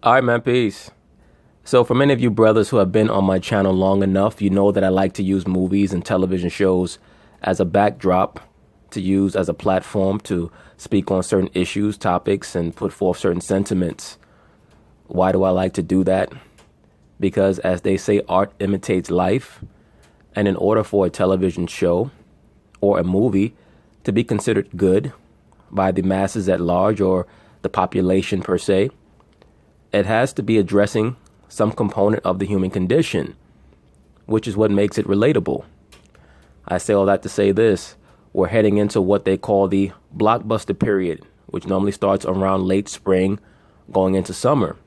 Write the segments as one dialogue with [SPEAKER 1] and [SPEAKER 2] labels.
[SPEAKER 1] All right, man, peace. So for many of you brothers who have been on my channel long enough, you know that I like to use movies and television shows as a backdrop to use as a platform to speak on certain issues, topics, and put forth certain sentiments. Why do I like to do that? Because as they say, art imitates life. And in order for a television show or a movie to be considered good by the masses at large or the population per se, it has to be addressing some component of the human condition, which is what makes it relatable. I say all that to say this. We're heading into what they call the blockbuster period, which normally starts around late spring, going into summer.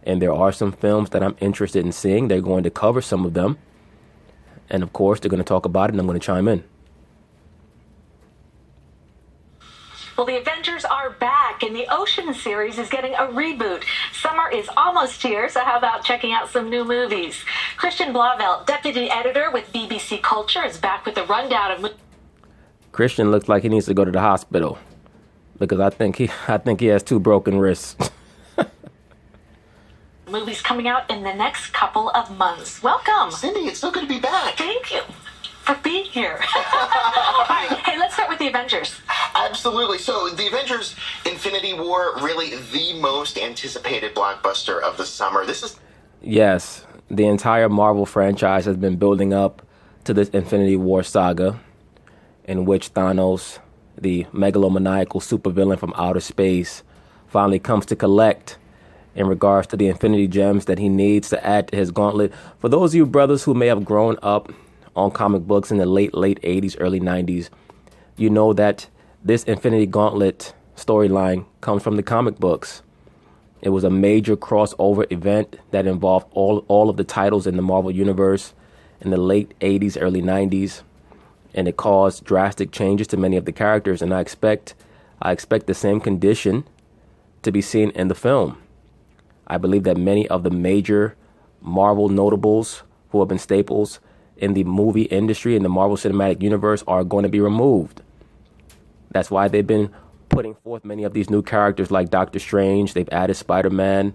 [SPEAKER 1] And there are some films that I'm interested in seeing. They're going to cover some of them. And of course, they're going to talk about it, and I'm going to chime in.
[SPEAKER 2] Well, the Avengers are back, and the Ocean series is getting a reboot. Summer is almost here, so how about checking out some new movies? Christian Blauvelt, deputy editor with BBC Culture, is back with a rundown of
[SPEAKER 1] Christian looks like he needs to go to the hospital because I think he has 2 broken wrists.
[SPEAKER 2] movies coming out in the next couple of months. Welcome.
[SPEAKER 3] Cindy, it's so good to be back.
[SPEAKER 2] Thank you for being here. All right, hey, let's start with the Avengers.
[SPEAKER 3] Absolutely. So the Avengers Infinity War, really the most anticipated blockbuster of the summer.
[SPEAKER 1] Yes, the entire Marvel franchise has been building up to this Infinity War saga in which Thanos, the megalomaniacal supervillain from outer space, finally comes to collect in regards to the Infinity Gems that he needs to add to his gauntlet. For those of you brothers who may have grown up on comic books in the late 80s, early 90s, you know that this Infinity Gauntlet storyline comes from the comic books. It was a major crossover event that involved all of the titles in the Marvel Universe in the late 80s, early 90s, and it caused drastic changes to many of the characters, and I expect the same condition to be seen in the film. I believe that many of the major Marvel notables who have been staples in the movie industry in the Marvel Cinematic Universe are going to be removed. That's why they've been putting forth many of these new characters like Doctor Strange. They've added Spider-Man,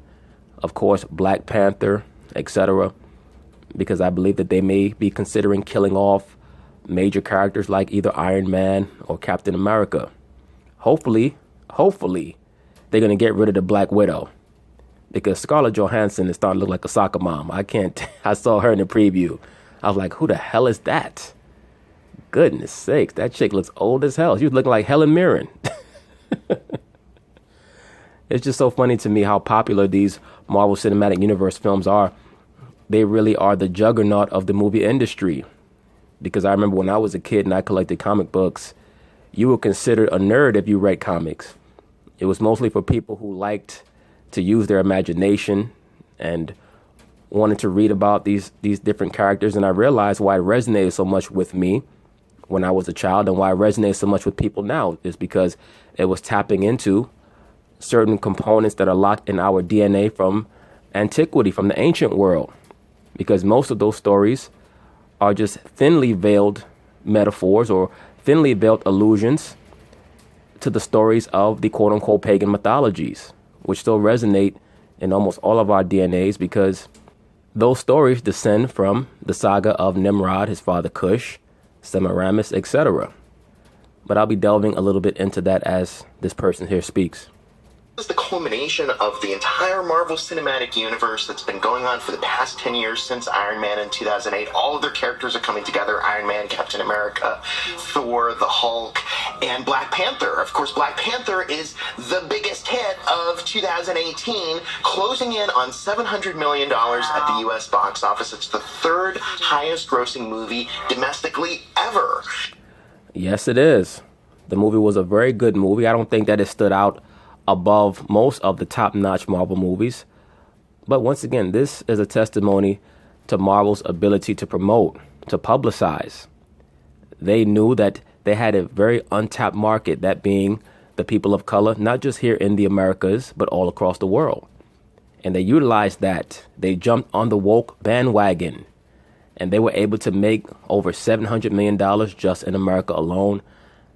[SPEAKER 1] of course, Black Panther, etc. Because I believe that they may be considering killing off major characters like either Iron Man or Captain America. Hopefully, they're going to get rid of the Black Widow. Because Scarlett Johansson is starting to look like a soccer mom. I saw her in the preview. I was like, who the hell is that? Goodness sakes, that chick looks old as hell. She was looking like Helen Mirren. It's just so funny to me how popular these Marvel Cinematic Universe films are. They really are the juggernaut of the movie industry. Because I remember when I was a kid and I collected comic books, you were considered a nerd if you read comics. It was mostly for people who liked to use their imagination and wanted to read about these different characters. And I realized why it resonated so much with me when I was a child and why it resonates so much with people now is because it was tapping into certain components that are locked in our DNA from antiquity, from the ancient world. Because most of those stories are just thinly veiled metaphors or thinly veiled allusions to the stories of the quote-unquote pagan mythologies, which still resonate in almost all of our DNAs because those stories descend from the saga of Nimrod, his father Cush, Semiramis, etc. But I'll be delving a little bit into that as this person here speaks.
[SPEAKER 3] This is the culmination of the entire Marvel Cinematic Universe that's been going on for the past 10 years since Iron Man in 2008. All of their characters are coming together. Iron Man, Captain America, Thor, the Hulk, and Black Panther. Of course, Black Panther is the biggest hit of 2018, closing in on $700 million at the U.S. box office. It's the 3rd highest grossing movie domestically ever.
[SPEAKER 1] Yes, it is. The movie was a very good movie. I don't think that it stood out above most of the top-notch Marvel movies. But once again, this is a testimony to Marvel's ability to promote, to publicize. They knew that they had a very untapped market, that being the people of color, not just here in the Americas, but all across the world. And they utilized that. They jumped on the woke bandwagon, and they were able to make over $700 million just in America alone.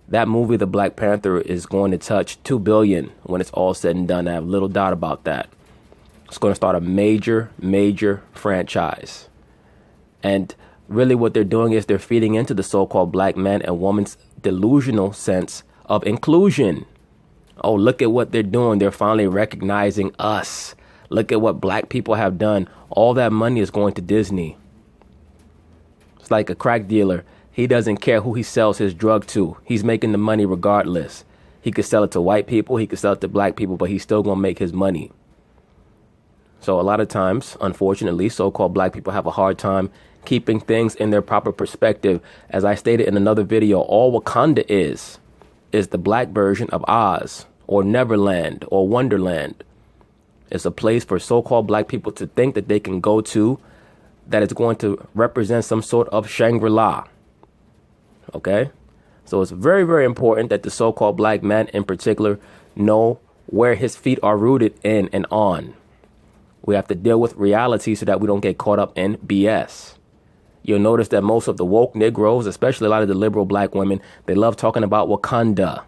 [SPEAKER 1] That movie, The Black Panther, is going to touch $2 billion when it's all said and done. I have little doubt about that. It's going to start a major, major franchise. And really what they're doing is they're feeding into the so-called black man and woman's delusional sense of inclusion. Oh, look at what they're doing. They're finally recognizing us. Look at what black people have done. All that money is going to Disney. It's like a crack dealer. He doesn't care who he sells his drug to. He's making the money regardless. He could sell it to white people. He could sell it to black people, but he's still going to make his money. So a lot of times, unfortunately, so-called black people have a hard time keeping things in their proper perspective. As I stated in another video, all Wakanda is the black version of Oz or Neverland or Wonderland. It's a place for so-called black people to think that they can go to, that it's going to represent some sort of Shangri-La. Okay? So it's very, very important that the so-called black man in particular know where his feet are rooted in and on. We have to deal with reality so that we don't get caught up in BS. You'll notice that most of the woke Negroes, especially a lot of the liberal black women, they love talking about Wakanda.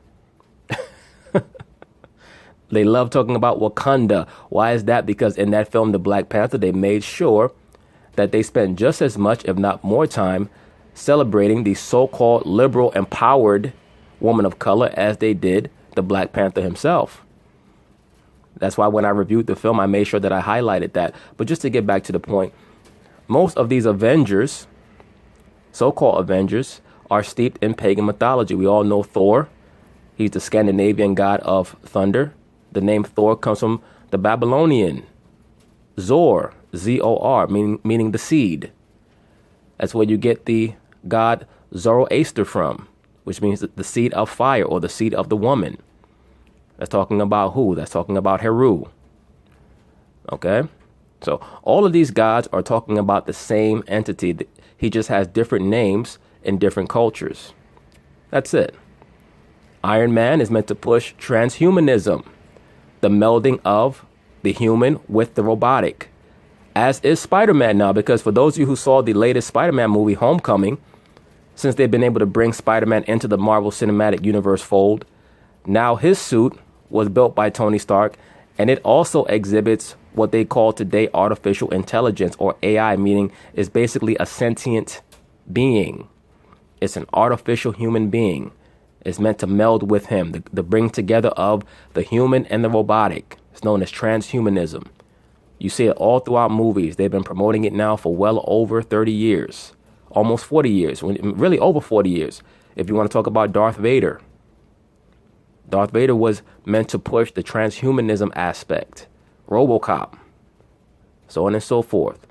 [SPEAKER 1] They love talking about Wakanda. Why is that? Because in that film, The Black Panther, they made sure that they spent just as much, if not more time, celebrating the so-called liberal empowered woman of color as they did the Black Panther himself. That's why when I reviewed the film, I made sure that I highlighted that. But just to get back to the point, most of these Avengers, so-called Avengers, are steeped in pagan mythology. We all know Thor. He's the Scandinavian god of thunder. The name Thor comes from the Babylonian Zor, Z-O-R, meaning the seed. That's where you get the god Zoroaster from, which means the seed of fire or the seed of the woman. That's talking about who? That's talking about Heru. Okay? So all of these gods are talking about the same entity. He just has different names in different cultures. That's it. Iron Man is meant to push transhumanism, the melding of the human with the robotic, as is Spider-Man now, because for those of you who saw the latest Spider-Man movie, Homecoming, since they've been able to bring Spider-Man into the Marvel Cinematic Universe fold, now his suit was built by Tony Stark, and it also exhibits what they call today artificial intelligence, or AI, meaning it's basically a sentient being. It's an artificial human being. It's meant to meld with him, the bring together of the human and the robotic. It's known as transhumanism. You see it all throughout movies. They've been promoting it now for well over 30 years, almost 40 years, really over 40 years. If you want to talk about Darth Vader, Darth Vader was meant to push the transhumanism aspect, RoboCop, so on and so forth.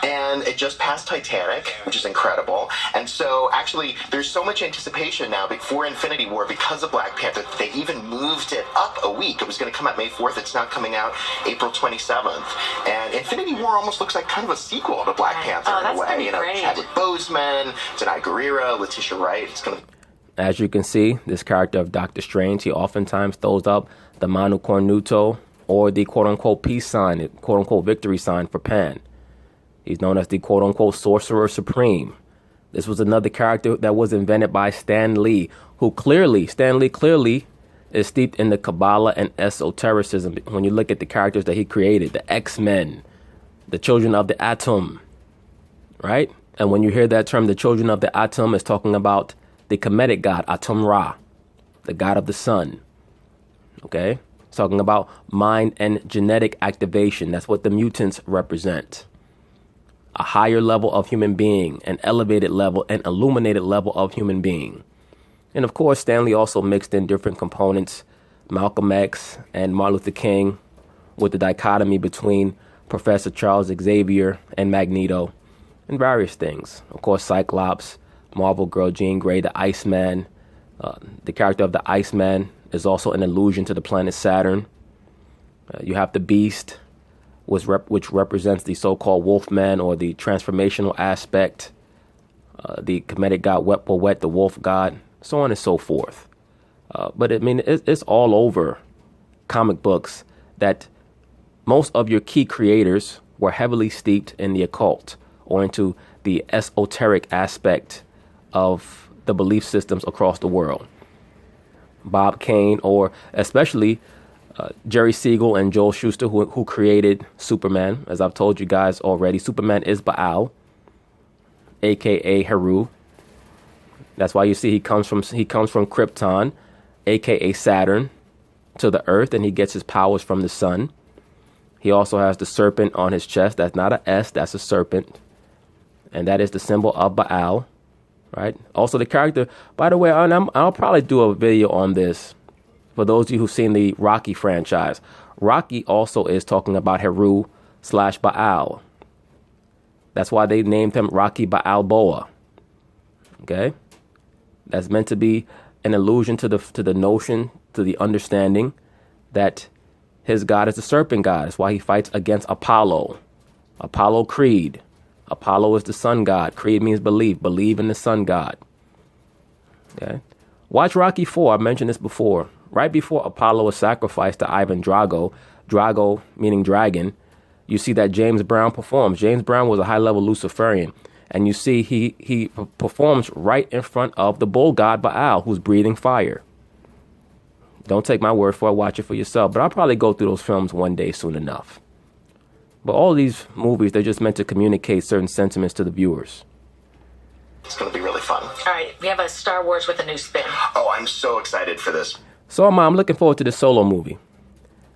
[SPEAKER 3] And it just passed Titanic, which is incredible. And so, actually, there's so much anticipation now before Infinity War because of Black Panther. They even moved it up a week. It was going to come out May 4th. It's now coming out April 27th. And Infinity War almost looks like kind of a sequel to Black Panther in a way. You know, Chadwick Boseman, Denai Guerrera, Letitia Wright. It's going to...
[SPEAKER 1] As you can see, this character of Doctor Strange, he oftentimes throws up the Manu Cornuto, or the quote-unquote peace sign, the quote-unquote victory sign for Pan. He's known as the quote-unquote Sorcerer Supreme. This was another character that was invented by Stan Lee, who Stan Lee clearly is steeped in the Kabbalah and esotericism. When you look at the characters that he created, the X-Men, the Children of the Atom, right? And when you hear that term, the Children of the Atom, is talking about the Kemetic god, Atum Ra, the god of the sun, okay? It's talking about mind and genetic activation. That's what the mutants represent. A higher level of human being, an elevated level, an illuminated level of human being. And of course, Stanley also mixed in different components, Malcolm X and Martin Luther King, with the dichotomy between Professor Charles Xavier and Magneto, and various things. Of course, Cyclops, Marvel Girl Jean Grey, the Iceman. The character of the Iceman is also an allusion to the planet Saturn. You have the Beast, which represents the so-called Wolfman, or the transformational aspect. The Kemetic god Wet, the wolf god, so on and so forth. But I mean, it's all over comic books that most of your key creators were heavily steeped in the occult or into the esoteric aspect of the belief systems across the world. Bob Kane, or especially Jerry Siegel and Joel Shuster, who created Superman. As I've told you guys already, Superman is Baal, aka Heru. That's why you see he comes from Krypton, aka Saturn, to the Earth, and he gets his powers from the sun. He also has the serpent on his chest. That's not a S, that's a serpent, and that is the symbol of Baal, right? Also, the character. By the way, I'll probably do a video on this for those of you who've seen the Rocky franchise. Rocky also is talking about Heru/Baal. That's why they named him Rocky Balboa. Okay, that's meant to be an allusion to the notion, to the understanding that his god is the serpent god. That's why he fights against Apollo. Apollo Creed. Apollo is the sun god. Creed means believe. Believe in the sun god. Okay. Watch Rocky 4. I mentioned this before. Right before Apollo is sacrificed to Ivan Drago, Drago meaning dragon, you see that James Brown performs. James Brown was a high-level Luciferian. And you see he performs right in front of the bull god Baal, who's breathing fire. Don't take my word for it. Watch it for yourself. But I'll probably go through those films one day soon enough. But all these movies, they're just meant to communicate certain sentiments to the viewers.
[SPEAKER 3] It's going to be really fun.
[SPEAKER 2] All right, we have a Star Wars with a new spin.
[SPEAKER 3] Oh, I'm so excited for this.
[SPEAKER 1] So I'm looking forward to the Solo movie,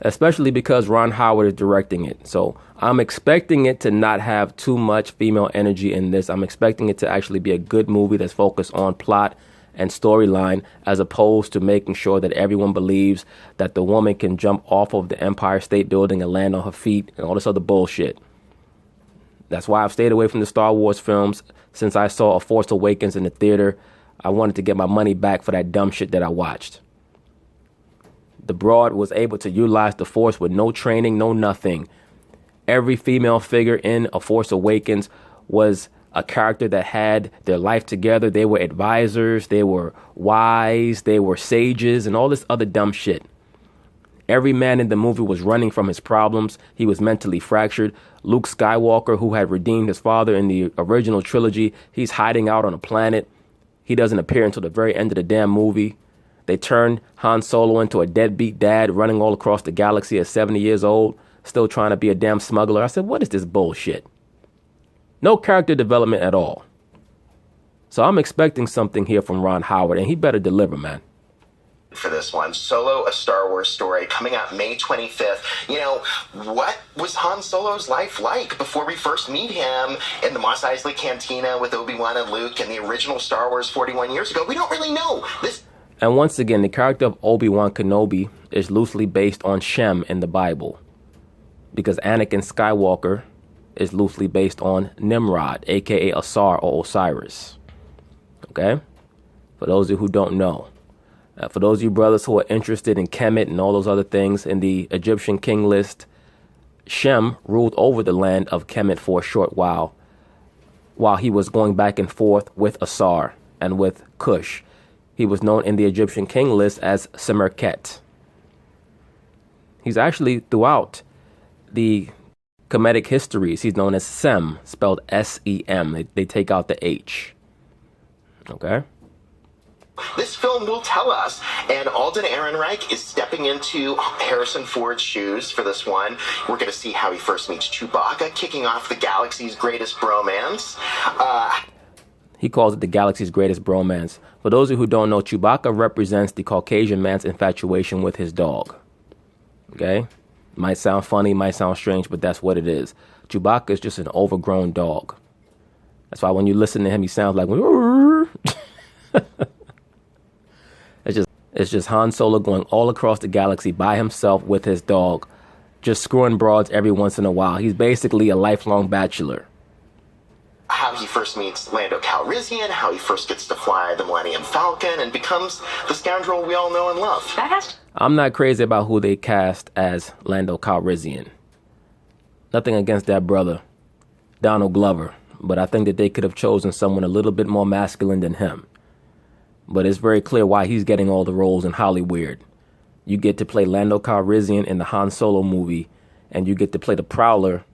[SPEAKER 1] especially because Ron Howard is directing it. So I'm expecting it to not have too much female energy in this. I'm expecting it to actually be a good movie that's focused on plot and storyline, as opposed to making sure that everyone believes that the woman can jump off of the Empire State Building and land on her feet and all this other bullshit. That's why I've stayed away from the Star Wars films since I saw A Force Awakens in the theater. I wanted to get my money back for that dumb shit that I watched. The broad was able to utilize the Force with no training, no nothing. Every female figure in A Force Awakens was a character that had their life together. They were advisors, they were wise, they were sages, and all this other dumb shit. Every man in the movie was running from his problems. He was mentally fractured. Luke Skywalker, who had redeemed his father in the original trilogy, he's hiding out on a planet. He doesn't appear until the very end of the damn movie. They turned Han Solo into a deadbeat dad running all across the galaxy at 70 years old, still trying to be a damn smuggler. I said, what is this bullshit? No character development at all. So I'm expecting something here from Ron Howard, and he better deliver, man.
[SPEAKER 3] For this one, Solo, A Star Wars Story, coming out May 25th. You know, what was Han Solo's life like before we first meet him in the Mos Eisley Cantina with Obi-Wan and Luke in the original Star Wars 41 years ago? We don't really know.
[SPEAKER 1] And once again, the character of Obi-Wan Kenobi is loosely based on Shem in the Bible, because Anakin Skywalker is loosely based on Nimrod, aka Asar or Osiris. Okay? For those of you who don't know. For those of you brothers who are interested in Kemet and all those other things, in the Egyptian king list, Shem ruled over the land of Kemet for a short while he was going back and forth with Asar and with Cush. He was known in the Egyptian king list as Semerket. He's actually, throughout the Kemetic histories, he's known as Sem, spelled S-E-M. They take out the H. Okay?
[SPEAKER 3] This film will tell us, and Alden Ehrenreich is stepping into Harrison Ford's shoes for this one. We're going to see how he first meets Chewbacca, kicking off the galaxy's greatest bromance.
[SPEAKER 1] He calls it the galaxy's greatest bromance. For those of you who don't know, Chewbacca represents the Caucasian man's infatuation with his dog. Okay? Might sound funny, might sound strange, but that's what it is. Chewbacca is just an overgrown dog. That's why when you listen to him, he sounds like... It's just Han Solo going all across the galaxy by himself with his dog, just screwing broads every once in a while. He's basically a lifelong bachelor.
[SPEAKER 3] How he first meets Lando Calrissian, how he first gets to fly the Millennium Falcon, and becomes the scoundrel we all know and love.
[SPEAKER 1] I'm not crazy about who they cast as Lando Calrissian. Nothing against that brother, Donald Glover, but I think that they could have chosen someone a little bit more masculine than him. But it's very clear why he's getting all the roles in Hollywood. You get to play Lando Calrissian in the Han Solo movie, and you get to play the Prowler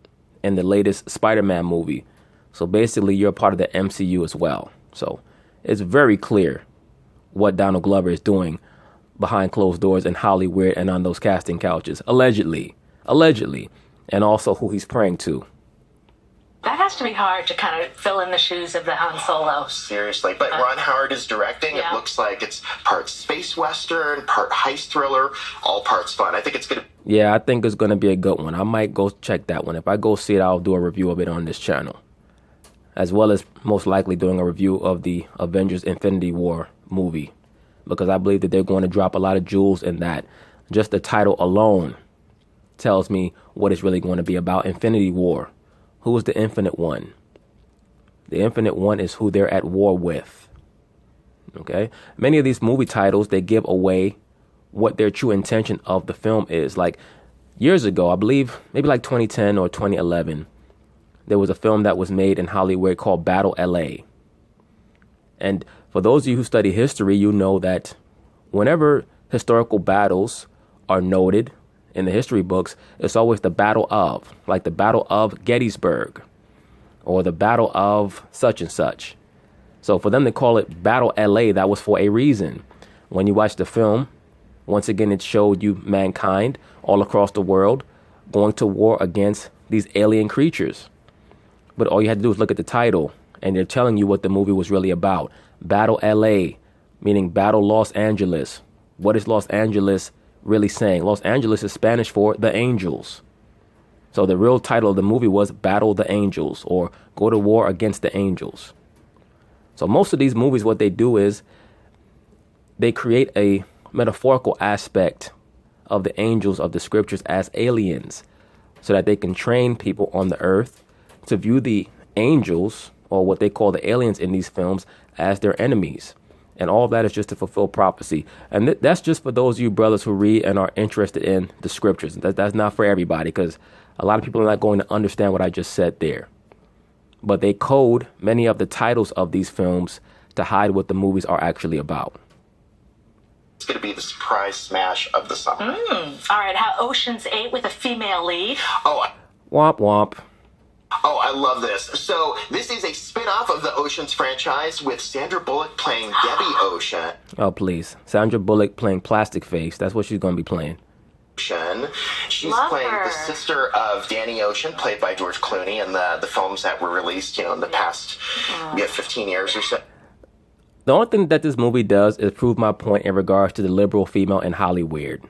[SPEAKER 1] in the latest Spider-Man movie. So basically, you're a part of the MCU as well. So it's very clear what Donald Glover is doing. behind closed doors in Hollywood and on those casting couches. Allegedly. Allegedly. And also who he's praying to.
[SPEAKER 2] That has to be hard to kind of fill in the shoes of the Han Solo.
[SPEAKER 3] Seriously. But Ron Howard is directing.
[SPEAKER 2] Yeah.
[SPEAKER 3] It looks like it's part space western, part heist thriller, all parts fun. I think it's going to...
[SPEAKER 1] Yeah, I think it's going to be a good one. I might go check that one. If I go see it, I'll do a review of it on this channel. As well as most likely doing a review of the Avengers Infinity War movie. Because I believe that they're going to drop a lot of jewels in that. Just the title alone tells me what it's really going to be about. Infinity War. Who is the Infinite One? The Infinite One is who they're at war with. Okay? Many of these movie titles, they give away what their true intention of the film is. Like years ago, I believe maybe like 2010 or 2011, there was a film that was made in Hollywood called Battle LA. And for those of you who study history, you know that whenever historical battles are noted in the history books, it's always the Battle of, like the Battle of Gettysburg or the Battle of such and such. So for them to call it Battle LA, that was for a reason. When you watch the film, once again, it showed you mankind all across the world going to war against these alien creatures. But all you had to do is look at the title, and they're telling you what the movie was really about. Battle LA, meaning Battle Los Angeles. What is Los Angeles really saying? Los Angeles is Spanish for the angels. So the real title of the movie was Battle the Angels, or Go to War Against the Angels. So most of these movies, what they do is they create a metaphorical aspect of the angels of the scriptures as aliens, so that they can train people on the earth to view the angels, or what they call the aliens in these films, as their enemies. And all of that is just to fulfill prophecy. And that's just for those of you brothers who read and are interested in the scriptures. That's not for everybody, because a lot of people are not going to understand what I just said there. But they code many of the titles of these films to hide what the movies are actually about.
[SPEAKER 3] It's going to be the surprise smash of the summer.
[SPEAKER 2] All right, how Ocean's 8 with a female lead.
[SPEAKER 1] Womp womp.
[SPEAKER 3] Oh, I love this. So this is a spin-off of the Ocean's franchise with Sandra Bullock playing Debbie Ocean.
[SPEAKER 1] Oh, please. Sandra Bullock playing Plastic Face. That's what she's going to be playing.
[SPEAKER 3] She's
[SPEAKER 2] Love
[SPEAKER 3] playing
[SPEAKER 2] her.
[SPEAKER 3] the sister of Danny Ocean, played by George Clooney in the films that were released, in the past 15 years or so.
[SPEAKER 1] The only thing that this movie does is prove my point in regards to the liberal female in Hollywood.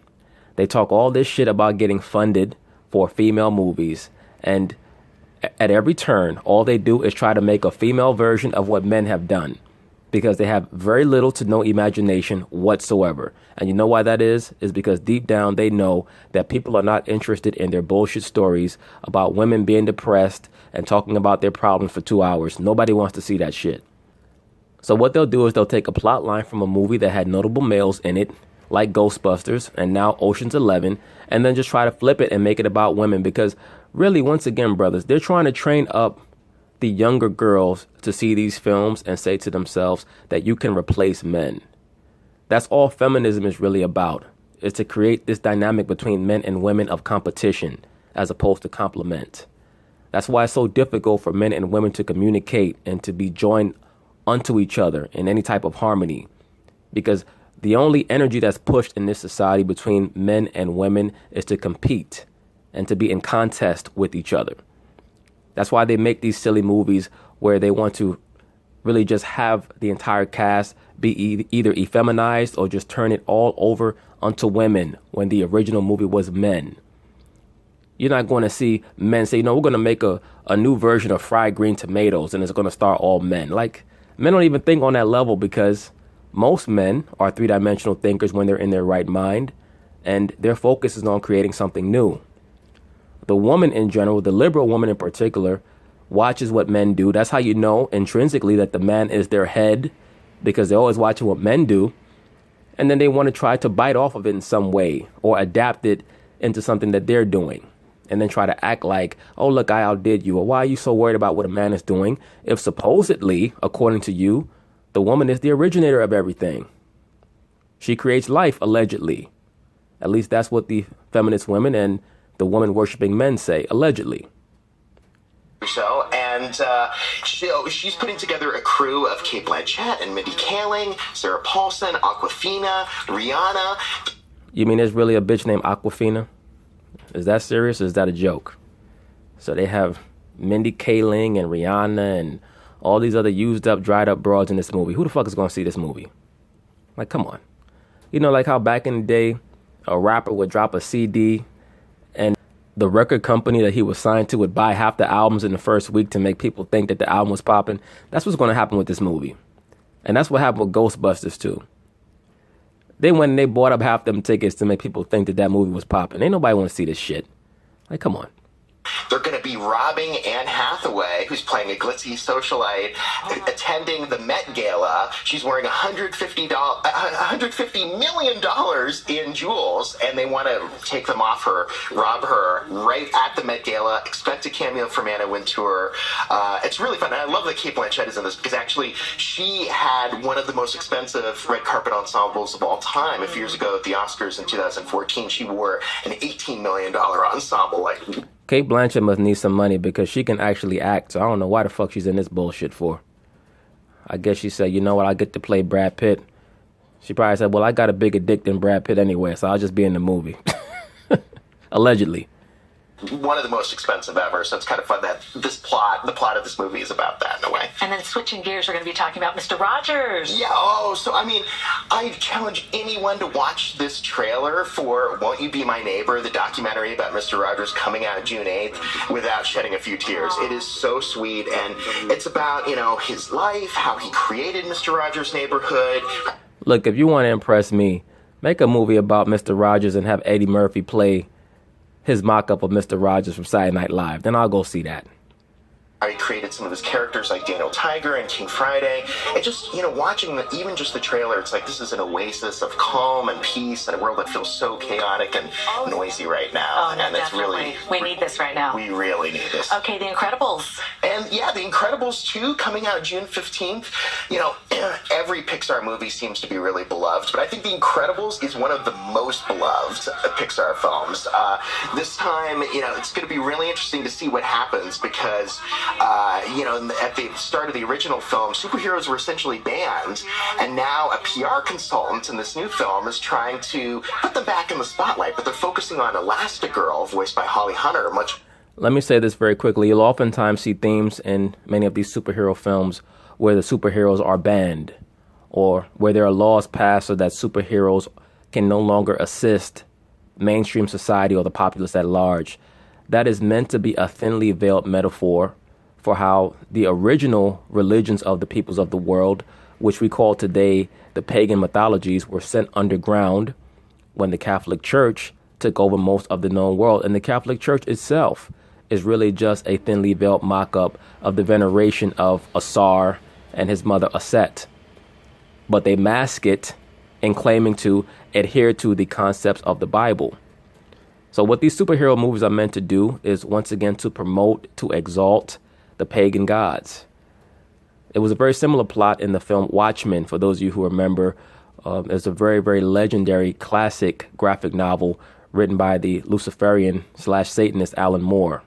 [SPEAKER 1] They talk all this shit about getting funded for female movies, and at every turn, all they do is try to make a female version of what men have done, because they have very little to no imagination whatsoever. And you know why that is? Is because deep down they know that people are not interested in their bullshit stories about women being depressed and talking about their problems for 2 hours. Nobody wants to see that shit. So what they'll do is they'll take a plot line from a movie that had notable males in it, like Ghostbusters and now Ocean's 11, and then just try to flip it and make it about women. Because really, once again, brothers, they're trying to train up the younger girls to see these films and say to themselves that you can replace men. That's all feminism is really about, is to create this dynamic between men and women of competition as opposed to complement. That's why it's so difficult for men and women to communicate and to be joined unto each other in any type of harmony, because the only energy that's pushed in this society between men and women is to compete and to be in contest with each other. That's why they make these silly movies where they want to really just have the entire cast be either effeminized or just turn it all over unto women when the original movie was men. You're not going to see men say, we're going to make a new version of fried green tomatoes and it's going to star all men. Like, men don't even think on that level, because most men are three-dimensional thinkers when they're in their right mind, and their focus is on creating something new. The woman in general, the liberal woman in particular, watches what men do. That's how you know intrinsically that the man is their head, because they're always watching what men do. And then they want to try to bite off of it in some way or adapt it into something that they're doing. And then try to act like, oh, look, I outdid you. Or why are you so worried about what a man is doing if supposedly, according to you, the woman is the originator of everything? She creates life, allegedly. At least that's what the feminist women and the woman worshipping men say, allegedly.
[SPEAKER 3] So, and And she's putting together a crew of Kate Blanchett and Mindy Kaling, Sarah Paulson, Awkwafina, Rihanna.
[SPEAKER 1] You mean there's really a bitch named Awkwafina? Is that serious or is that a joke? So they have Mindy Kaling and Rihanna and all these other used up, dried up broads in this movie. Who the fuck is going to see this movie? Like, come on. You know, like how back in the day, a rapper would drop a CD and the record company that he was signed to would buy half the albums in the first week to make people think that the album was popping. That's what's going to happen with this movie. And that's what happened with Ghostbusters too. They went and they bought up half them tickets to make people think that that movie was popping. Ain't nobody want to see this shit. Like, come on.
[SPEAKER 3] They're going to be robbing Anne Hathaway, who's playing a glitzy socialite, attending the Met Gala. She's wearing $150 million in jewels, and they want to take them off her, rob her right at the Met Gala. Expect a cameo from Anna Wintour. It's really fun. And I love that Kate Blanchett is in this because actually she had one of the most expensive red carpet ensembles of all time. A few years ago at the Oscars in 2014, she wore an $18 million ensemble. Like,
[SPEAKER 1] Kate Blanchett must need some money because she can actually act. So I don't know why the fuck she's in this bullshit for. I guess she said, you know what, I get to play Brad Pitt. She probably said, well, I got a bigger dick than Brad Pitt anyway, so I'll just be in the movie. Allegedly.
[SPEAKER 3] One of the most expensive ever, so it's kind of fun that the plot of this movie is about that in a way.
[SPEAKER 2] And then switching gears, we're going to be talking about Mr. Rogers.
[SPEAKER 3] Yeah, so I mean, I challenge anyone to watch this trailer for Won't You Be My Neighbor, the documentary about Mr. Rogers coming out June 8th, without shedding a few tears. It is so sweet, and it's about, you know, his life, how he created Mr. Rogers' Neighborhood.
[SPEAKER 1] Look, if you want to impress me, make a movie about Mr. Rogers and have Eddie Murphy play his mock-up of Mr. Rogers from Saturday Night Live. Then I'll go see that.
[SPEAKER 3] He created some of his characters like Daniel Tiger and King Friday. And just, you know, watching even just the trailer, it's like this is an oasis of calm and peace in a world that feels so chaotic and noisy right now.
[SPEAKER 2] Oh, no,
[SPEAKER 3] and it's
[SPEAKER 2] definitely. We need this right now.
[SPEAKER 3] We really need this.
[SPEAKER 2] Okay, The Incredibles.
[SPEAKER 3] And yeah, The Incredibles 2 coming out June 15th. You know, every Pixar movie seems to be really beloved, but I think The Incredibles is one of the most beloved Pixar films. This time, you know, it's going to be really interesting to see what happens because you know, at the start of the original film, superheroes were essentially banned, and now a PR consultant in this new film is trying to put them back in the spotlight, but they're focusing on Elastigirl, voiced by Holly Hunter,
[SPEAKER 1] Let me say this very quickly. You'll oftentimes see themes in many of these superhero films where the superheroes are banned, or where there are laws passed so that superheroes can no longer assist mainstream society or the populace at large. That is meant to be a thinly veiled metaphor for how the original religions of the peoples of the world, which we call today the pagan mythologies, were sent underground when the Catholic Church took over most of the known world. And the Catholic Church itself is really just a thinly veiled mock-up of the veneration of Asar and his mother Aset. But they mask it in claiming to adhere to the concepts of the Bible. So what these superhero movies are meant to do is once again to promote, to exalt the pagan gods. It was a very similar plot in the film Watchmen, for those of you who remember. It's a very, very legendary classic graphic novel written by the Luciferian/Satanist Alan Moore,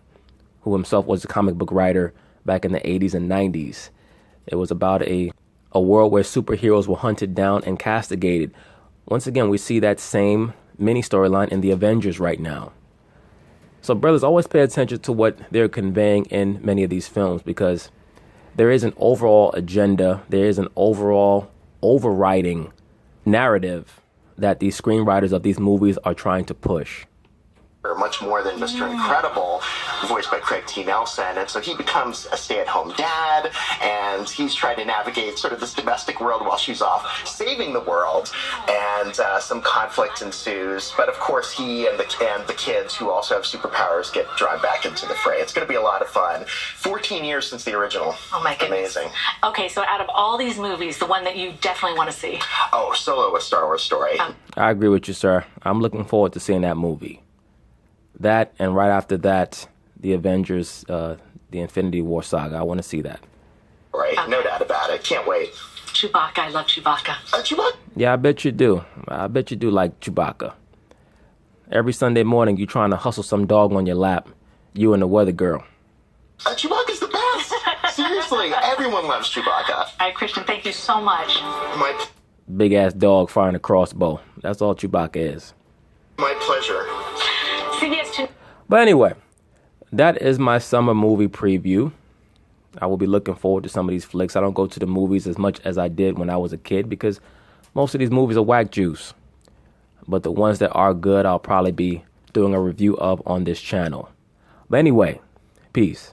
[SPEAKER 1] who himself was a comic book writer back in the 80s and 90s. It was about a world where superheroes were hunted down and castigated. Once again, we see that same mini storyline in the Avengers right now. So brothers, always pay attention to what they're conveying in many of these films, because there is an overall agenda, there is an overall overriding narrative that these screenwriters of these movies are trying to push.
[SPEAKER 3] Much more than Mr. Incredible, voiced by Craig T. Nelson. And so he becomes a stay-at-home dad, and he's trying to navigate sort of this domestic world while she's off saving the world, and some conflict ensues. But of course, he and the kids, who also have superpowers, get drawn back into the fray. It's going to be a lot of fun. 14 years since the original.
[SPEAKER 2] Oh my goodness.
[SPEAKER 3] Amazing.
[SPEAKER 2] Okay, so out of all these movies, the one that you definitely want to see?
[SPEAKER 3] Oh, Solo: A Star Wars Story.
[SPEAKER 1] I agree with you, sir. I'm looking forward to seeing that movie. That, and right after that, the Avengers, the Infinity War saga. I want to see that.
[SPEAKER 3] Right, no doubt about it. Can't wait.
[SPEAKER 2] Chewbacca, I love Chewbacca.
[SPEAKER 3] Chewbacca?
[SPEAKER 1] Yeah, I bet you do. I bet you do like Chewbacca. Every Sunday morning, you trying to hustle some dog on your lap, you and the weather girl.
[SPEAKER 3] Chewbacca's the best. Seriously, everyone loves Chewbacca.
[SPEAKER 2] All right, Christian, thank you so much.
[SPEAKER 1] Big ass dog firing a crossbow. That's all Chewbacca is.
[SPEAKER 3] My pleasure.
[SPEAKER 2] CBS 2.
[SPEAKER 1] But anyway, that is my summer movie preview. I will be looking forward to some of these flicks. I don't go to the movies as much as I did when I was a kid because most of these movies are whack juice. But the ones that are good, I'll probably be doing a review of on this channel. But anyway, peace.